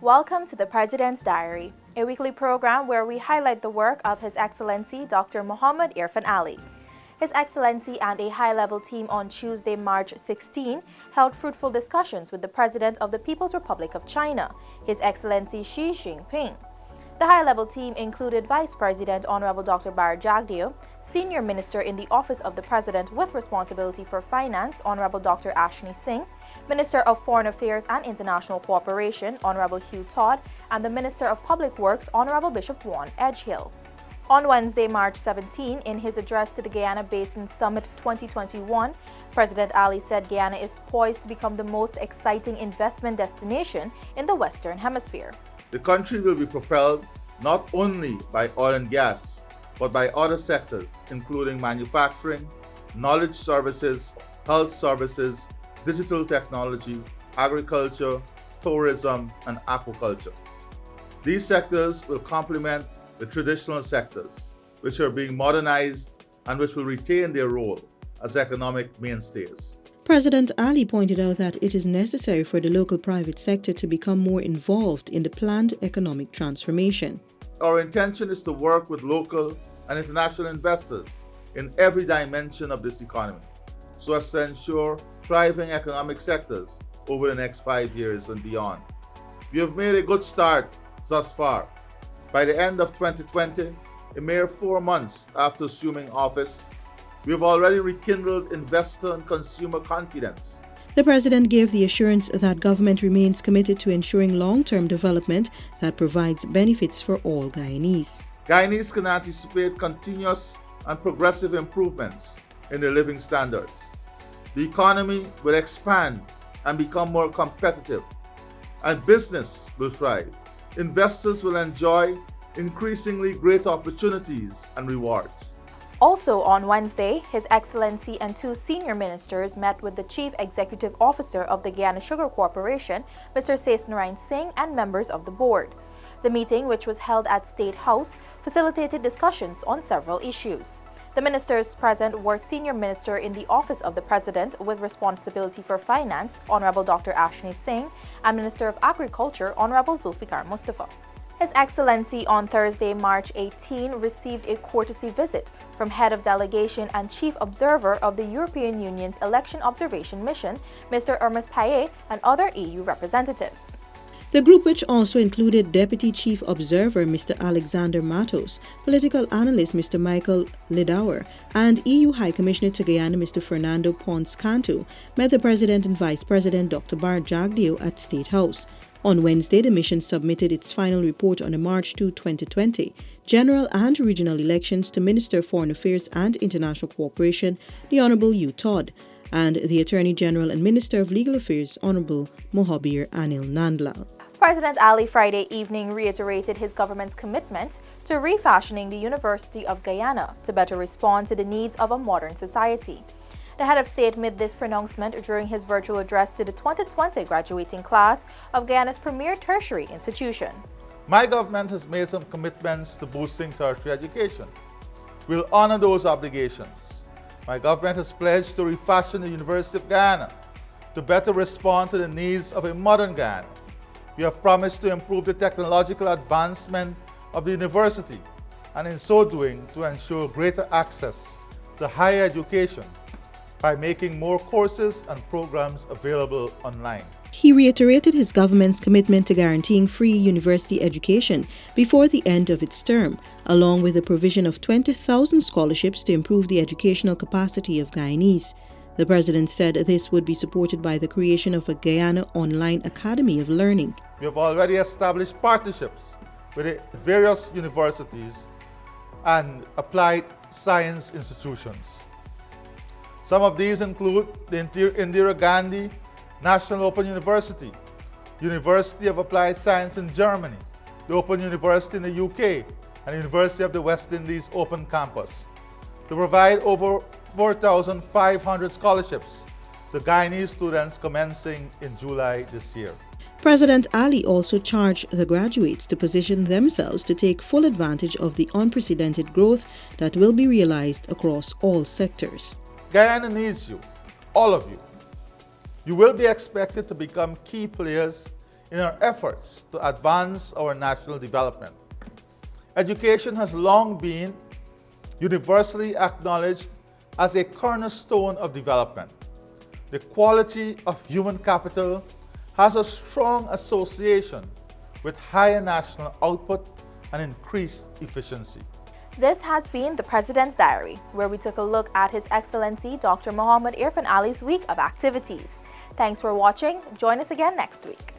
Welcome to the President's Diary, a weekly program where we highlight the work of His Excellency Dr. Muhammad Irfan Ali. His Excellency and a high-level team on Tuesday, March 16, held fruitful discussions with the President of the People's Republic of China, His Excellency Xi Jinping. The high-level team included Vice President Honorable Dr. Bar Jagdeo, Senior Minister in the Office of the President with responsibility for Finance, Honorable Dr. Ashni Singh, Minister of Foreign Affairs and International Cooperation, Honorable Hugh Todd, and the Minister of Public Works, Honorable Bishop Juan Edgehill. On Wednesday, March 17, in his address to the Guyana Basin Summit 2021, President Ali said Guyana is poised to become the most exciting investment destination in the Western Hemisphere. The country will be propelled not only by oil and gas, but by other sectors, including manufacturing, knowledge services, health services, digital technology, agriculture, tourism, and aquaculture. These sectors will complement the traditional sectors, which are being modernized and which will retain their role as economic mainstays. President Ali pointed out that it is necessary for the local private sector to become more involved in the planned economic transformation. Our intention is to work with local and international investors in every dimension of this economy, so as to ensure thriving economic sectors over the next 5 years and beyond. We have made a good start thus far. By the end of 2020, a mere 4 months after assuming office, we have already rekindled investor and consumer confidence. The President gave the assurance that government remains committed to ensuring long-term development that provides benefits for all Guyanese. Guyanese can anticipate continuous and progressive improvements in their living standards. The economy will expand and become more competitive, and business will thrive. Investors will enjoy increasingly great opportunities and rewards. Also on Wednesday, His Excellency and two senior ministers met with the Chief Executive Officer of the Guyana Sugar Corporation, Mr. Sesnarain Singh, and members of the board. The meeting, which was held at State House, facilitated discussions on several issues. The ministers present were Senior Minister in the Office of the President with responsibility for Finance, Honorable Dr. Ashni Singh, and Minister of Agriculture, Honorable Zulfikar Mustafa. His Excellency on Thursday, March 18, received a courtesy visit from Head of Delegation and Chief Observer of the European Union's Election Observation Mission, Mr. Hermes Payet, and other EU representatives. The group, which also included Deputy Chief Observer Mr. Alexander Matos, Political Analyst Mr. Michael Lidauer, and EU High Commissioner to Guyana Mr. Fernando Ponce Cantu, met the President and Vice President Dr. Bar Jagdeo at State House. On Wednesday, the mission submitted its final report on the March 2, 2020 general and regional elections to Minister of Foreign Affairs and International Cooperation, the Honorable Hugh Todd, and the Attorney General and Minister of Legal Affairs, Honorable Mohabir Anil Nandlal. President Ali Friday evening reiterated his government's commitment to refashioning the University of Guyana to better respond to the needs of a modern society. The head of state made this pronouncement during his virtual address to the 2020 graduating class of Guyana's premier tertiary institution. My government has made some commitments to boosting tertiary education. We'll honor those obligations. My government has pledged to refashion the University of Guyana to better respond to the needs of a modern Guyana. We have promised to improve the technological advancement of the university, and in so doing to ensure greater access to higher education by making more courses and programs available online. He reiterated his government's commitment to guaranteeing free university education before the end of its term, along with the provision of 20,000 scholarships to improve the educational capacity of Guyanese. The President said this would be supported by the creation of a Guyana Online Academy of Learning. We have already established partnerships with various universities and applied science institutions. Some of these include the Indira Gandhi National Open University, University of Applied Science in Germany, the Open University in the UK, and University of the West Indies Open Campus, to provide over 4,500 scholarships to Guyanese students commencing in July this year. President Ali also charged the graduates to position themselves to take full advantage of the unprecedented growth that will be realized across all sectors. Guyana needs you, all of you. You will be expected to become key players in our efforts to advance our national development. Education has long been universally acknowledged as a cornerstone of development. The quality of human capital has a strong association with higher national output and increased efficiency. This has been the President's Diary, where we took a look at His Excellency Dr. Muhammad Irfan Ali's week of activities. Thanks for watching. Join us again next week.